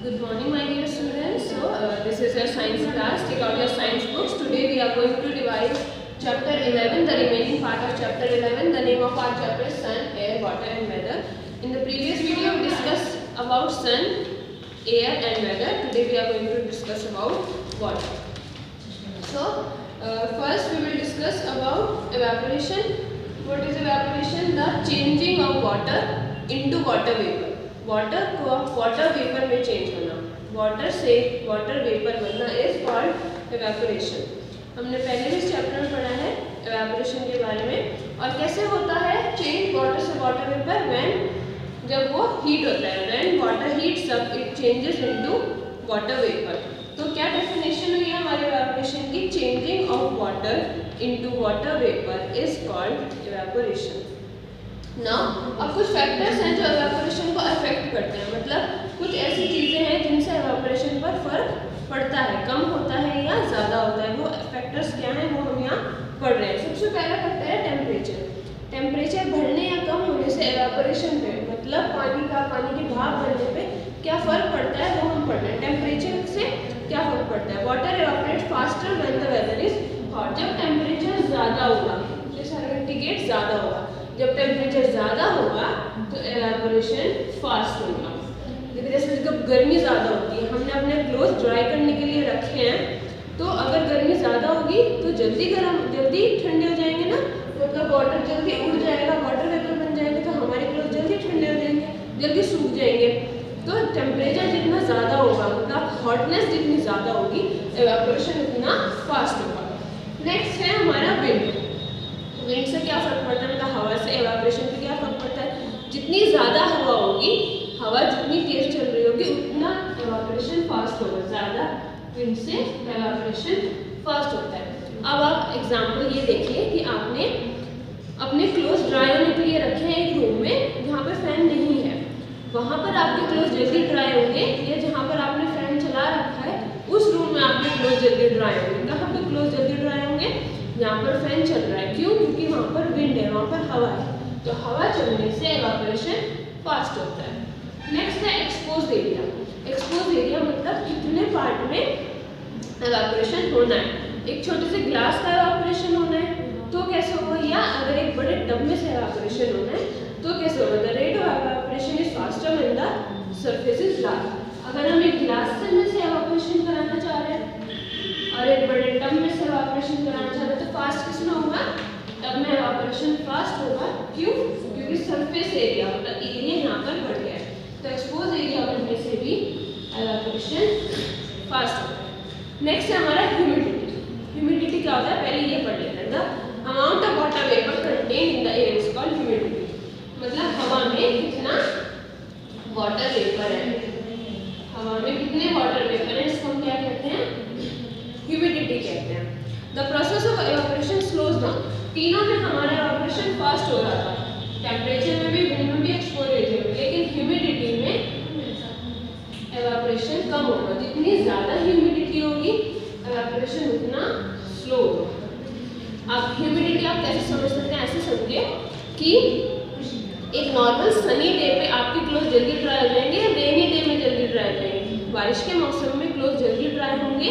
Good morning, my dear students. This is your science class. Take out your science books. Today we are going to revise chapter 11, the remaining part of chapter 11. The name of our chapter is Sun, Air, Water and Weather. In the previous video we discussed about sun, air and weather. Today we are going to discuss about water. So first we will discuss about evaporation. What is evaporation? The changing of water into water vapor. Water को water vapour में change होना, water से water vapour बनना is called evaporation. हमने पहले भी इस chapter में पढ़ा है एवेपोरेशन के बारे में. और कैसे होता है चेंज वाटर से वाटर वेपर? व्हेन जब वो हीट होता है, when water heats up it changes into water vapour. तो क्या डेफिनेशन हुई हमारे एवेपोरेशन की? Changing of water into water vapour is called evaporation. ना अब कुछ फैक्टर्स हैं जो एवेपोरेशन को अफेक्ट करते हैं, मतलब कुछ ऐसी चीज़ें हैं जिनसे एवेपोरेशन पर फर्क पड़ता है, कम होता है या ज़्यादा होता है. वो फैक्टर्स क्या हैं वो हम यहाँ पढ़ रहे हैं. सबसे पहला फैक्टर है टेम्परेचर. टेम्परेचर बढ़ने या कम होने से एवेपोरेशन पे, मतलब पानी के भाप बनने पे क्या फ़र्क पड़ता है वो हम पढ़ रहे हैं. टेम्परेचर से क्या फ़र्क पड़ता है? Water evaporate faster when the weather is hot. जब टेम्परेचर ज़्यादा होगा, जैसे इंडिकेट ज़्यादा होगा, जब टेम्परेचर ज़्यादा होगा तो एवेपोरेशन फास्ट होगा. लेकिन जैसे जब गर्मी ज़्यादा होती है, हमने अपने क्लोथ ड्राई करने के लिए रखे हैं, तो अगर गर्मी ज़्यादा होगी तो जल्दी ठंडे हो जाएंगे ना, मतलब वाटर जल्दी उड़ जाएगा, वाटर वेपर बन जाएंगे, तो हमारे क्लोथ जल्दी ठंडे हो जाएंगे, जल्दी सूख जाएंगे. तो टेम्परेचर जितना ज़्यादा होगा, मतलब हॉटनेस जितनी ज़्यादा होगी, एवेपोरेशन उतना फास्ट होगा. नेक्स्ट है हमारा विंड. विंड से क्या फर्क पड़ता है? मतलब हवा से एवेपोरेशन पे क्या फर्क पड़ता है? जितनी ज़्यादा हवा होगी, हवा जितनी तेज चल रही होगी, उतना एवेपोरेशन फास्ट होगा. ज़्यादा विंड से एवेपोरेशन फास्ट होता है. अब आप एग्जांपल ये देखिए कि आपने अपने क्लोथ्स ड्राई होने के लिए रखे हैं एक रूम में जहाँ पे फैन नहीं है. वहाँ पर आपके क्लोथ्स जल्दी ड्राई होंगे, या जहाँ पर आपने फैन चला रखा है उस रूम में आपके क्लोथ्स जल्दी ड्राई होंगे. कहाँ पे क्लोथ्स जल्दी ड्राई होंगे? यहाँ पर फैन चल रहा है. क्यों? क्योंकि वहाँ पर विंड है, वहाँ पर हवा है, तो हवा चलने से एवेपोरेशन फास्ट होता है. नेक्स्ट है एक्सपोज्ड एरिया. एक्सपोज्ड एरिया मतलब कितने पार्ट में एवेपोरेशन होना है. एक छोटे से ग्लास का एवेपोरेशन होना है तो कैसे होगा, या अगर एक बड़े टब में से एवेपोरेशन होना है तो कैसे होगा? The rate of evaporation is faster when the surface is large. अगर हम एक ग्लास में से एवेपोरेशन कराना चाह रहे हैं और एक बड़े टब में से एवेपोरेशन कराना चाह रहे हैं, तो फास्ट किसमें होगा? टब में एवेपोरेशन फास्ट होगा. क्यों? क्योंकि सरफेस एरिया मतलब एरिया यहाँ पर बढ़ गया है, तो एक्सपोज एरिया बढ़ने से भी एवेपोरेशन फास्ट होता है. नेक्स्ट है हमारा ह्यूमिडिटी. ह्यूमिडिटी क्या होता है पहले ये पढ़ लेते हैं. The amount of water vapour contain in the air is called humidity. मतलब हवा में कितना वाटर वेपर है, हवा में कितने वाटर वेपर है, इसको हम क्या कहते हैं? ह्यूमिडिटी कहते हैं. The process of evaporation slows down. तीनों में हमारा एवेपोरेशन फास्ट हो रहा था, टेम्परेचर में भी, विंड में भी, एक्सपोज एरिया में. लेकिन ह्यूमिडिटी में एवेपोरेशन कम होगा. जितनी ज़्यादा ह्यूमिडिटी होगी एवेपोरेशन उतना स्लो होगा. अब ह्यूमिडिटी आप कैसे समझ सकते हैं? ऐसे समझिए कि एक नॉर्मल सनी डे पे आपके क्लोथ जल्दी ड्राई हो जाएंगे, या रेनी डे में जल्दी ड्राई हो जाएंगे. बारिश के मौसम में क्लोथ जल्दी ड्राई होंगे,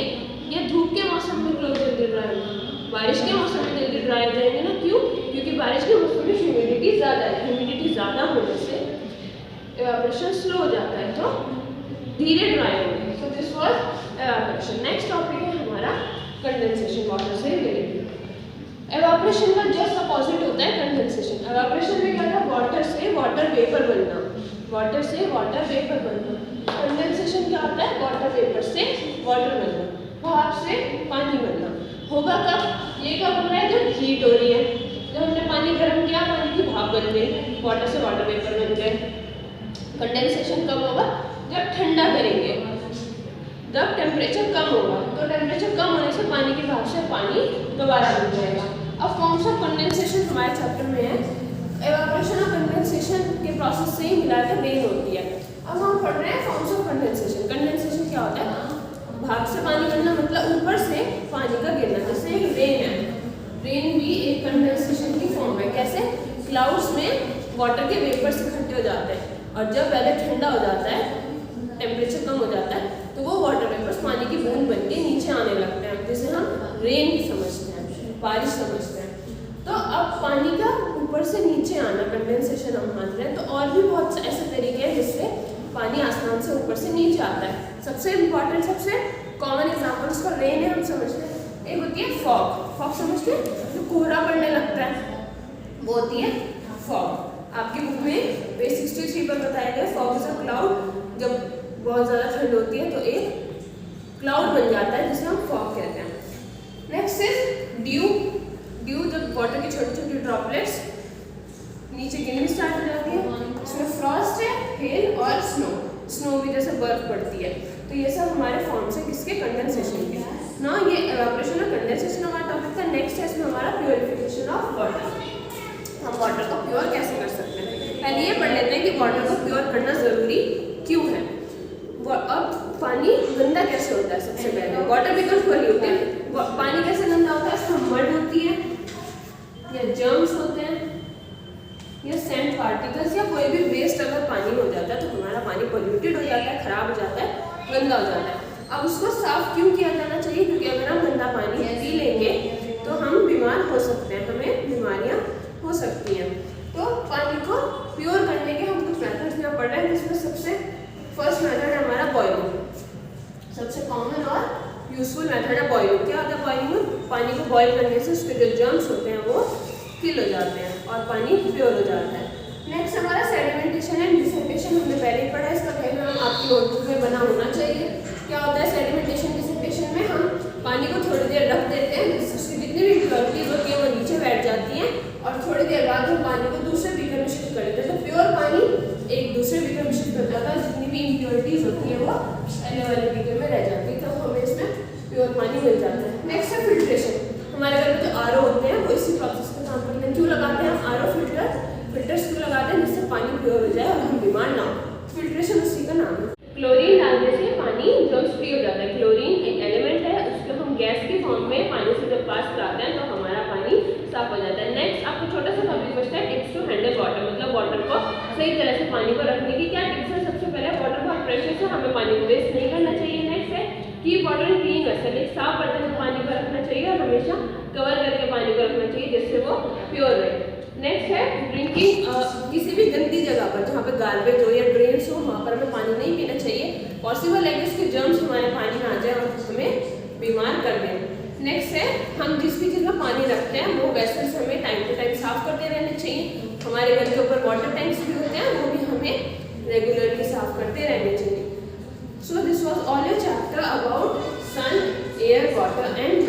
या धूप के मौसम में क्लोथ जल्दी ड्राई होंगे? बारिश के मौसम में जल्दी ड्राई हो जाएंगे ना. क्यों? क्योंकि बारिश के मौसम में ह्यूमिडिटी ज़्यादा है. ह्यूमिडिटी ज़्यादा होने से एवेपोरेशन स्लो हो जाता है, तो धीरे ड्राई होंगे. So this was evaporation. Next topic है हमारा कंडेंसेशन. वाटर से रिलेटेड एवेपोरेशन का जस्ट अपोजिट होता है कंडेंसेशन. एवेपोरेशन में क्या था? वाटर से वाटर वेपर बनना, वाटर से वाटर वेपर बनना. कंडेंसेशन क्या होता है? वाटर वेपर से वाटर बनना, भाप से पानी बनना. होगा कब? ये कब हो रहा है? जब हीट हो रही है, जब हमने पानी गर्म किया, पानी की भाप बन गई, वाटर से वाटर वेपर बन गए. कंडेंसेशन कब होगा? जब ठंडा करेंगे, जब टेम्परेचर कम होगा, तो टेम्परेचर कम होने से पानी की भाप से पानी दोबारा बन जाएगा. अब फॉर्म्स ऑफ कंडेंसेशन हमारे चैप्टर में है. एवेपोरेशन और कंडेंसेशन के प्रोसेस से ही मिलाकर रेन होती है. अब हम पढ़ रहे हैं फॉर्म्स ऑफ कंडेंसेशन. कंडेंसेशन क्या होता है? भाप से पानी बनना, मतलब ऊपर से पानी का गिरना. जैसे एक रेन है, रेन भी एक कंडेंसेशन की फॉर्म है. कैसे? क्लाउड्स में वाटर के वेपर्स इकट्ठे हो जाते हैं, और जब वेदर ठंडा हो जाता है, टेम्परेचर कम हो जाता रेन समझते हैं, बारिश समझते हैं। तो अब पानी का ऊपर से नीचे आना, कंडेंसेशन हम मान रहे हैं, तो और भी बहुत से ऐसे तरीके हैं जिससे पानी आसमान से ऊपर से नीचे आता है। सबसे इम्पॉर्टेंट, सबसे कॉमन एग्जाम्पल उसका रेन है, हम समझते हैं। एक होती है फॉग, फॉग समझते हैं, जो कोहरा पड़ने लगता है, वो होती है फॉग। आपकी बुक में पेज 63 पर बताया गया फॉग इज अ क्लाउड, जब बहुत ज़्यादा ठंड होती है तो एक क्लाउड बन जाता है जिसे हम फॉग कहते हैं। Next is due. ड्यू जब वाटर की छोटी छोटी ड्रॉपलेट्स नीचे गिरनी स्टार्ट हो जाती है, इसमें फ्रॉस्ट है, हेल और स्नो। स्नो भी जैसे बर्फ पड़ती है, तो ये सब हमारे फॉर्म्स है किसके, कंडेंसेशन के ना। ये इवेपोरेशन और कंडेंसेशन हमारा टॉपिक था। नेक्स्ट है इसमें हमारा प्योरिफिकेशन ऑफ वाटर। हम वाटर को प्योर कैसे कर सकते हैं, पहले ये पढ़ लेते हैं कि वाटर को प्योर करना ज़रूरी क्यों है। अब पानी गंदा कैसे होता है, सबसे पहले वाटर बिकम्स पोल्यूटेड। पानी कैसे गंदा होता है, इसमें मड होती है या जर्म्स होते हैं या सैंड पार्टिकल्स या कोई भी वेस्ट अगर पानी हो जाता है तो हमारा पानी पोल्यूटेड हो जाता है, खराब हो जाता है, गंदा हो जाता है। अब उसको साफ क्यों किया जाना चाहिए, क्योंकि अगर हम गंदा पानी पी लेंगे तो हम बीमार हो सकते हैं, हमें बीमारियां हो सकती हैं। तो पानी को प्योर करने के हम कुछ मेथड्स यहाँ पढ़ रहे हैं, जिसमें सबसे फर्स्ट मेथड है हमारा बॉइलिंग। सबसे कॉमन और यूजफुल मेथड है बॉइलिंग। क्या होता है बॉइलिंग में, पानी को बॉइल करने से उसके जो जर्म्स होते हैं वो किल हो जाते हैं और पानी प्योर हो जाता है। नेक्स्ट हमारा सेडिमेंटेशन एंड डिसिपेशन, हमने पहले ही पढ़ा है, इसका डायग्राम आपकी नोटबुक में बना होना चाहिए। क्या होता है सेडिमेंटेशन डिसिपेशन में, हम पानी को थोड़ी देर रख देते हैं जिससे उसकी जितनी भी इम्प्योरिटीज होती है वो नीचे बैठ जाती हैं और थोड़ी देर बाद हम पानी को दूसरे बीकर में शिफ्ट कर देते हैं। तो प्योर पानी एक दूसरे बीकर में शिफ्ट हो जाता है, जितनी भी इम्प्योरिटीज होती है वो पहले वाले बीकर में रह जाती है, तो हमें इसमें प्योर पानी मिल जाता है। नेक्स्ट है फिल्ट्रेशन। हमारे घर में जो आरओ होते हैं वो इसी प्रोसेस पे काम करते हैं। क्यों लगाते हैं हम आरओ फिल्टर्स क्यों लगाते हैं, जिससे पानी प्योर हो जाए और हम बीमार ना हो। फिल्ट्रेशन उसी का नाम है। क्लोरीन डालने से पानी जर्म्स फ्री हो जाता है। क्लोरीन एक एलिमेंट है, उसको हम गैस के फॉर्म में पानी से जब पास कराते हैं तो हमारा पानी साफ हो जाता है। नेक्स्ट आपको छोटा सा टॉपिक बचता है टिप्स टू हैंडल वाटर, मतलब वाटर को सही तरह से पानी को रखने की क्या टिप्स है। सबसे पहले वाटर को प्रेशर से हमें पानी को वेस्ट नहीं करना चाहिए। नेक्स्ट है कीप वाटर क्लीन वेसल, एक साफ बर्तन में पानी को रखना चाहिए और हमेशा कवर करके पानी को रखना चाहिए जिससे वो प्योर रहे। नेक्स्ट है ड्रिंकिंग, किसी भी गंदी जगह पर जहाँ पे गार्बेज हो या ड्रेन्स हो वहाँ पर हमें पानी नहीं पीना चाहिए। पॉसिबल है कि उसके जर्म्स हमारे पानी में आ जाए और हमें बीमार कर दें। नेक्स्ट है हम जिस भी चीज़ में पानी रखते हैं वो वेसल्स हमें टाइम टू टाइम साफ करते रहने चाहिए। हमारे घर के ऊपर वाटर टैंक्स भी होते हैं, वो भी हमें रेगुलरली साफ करते रहने चाहिए। So this was all your chapter about sun, air, water and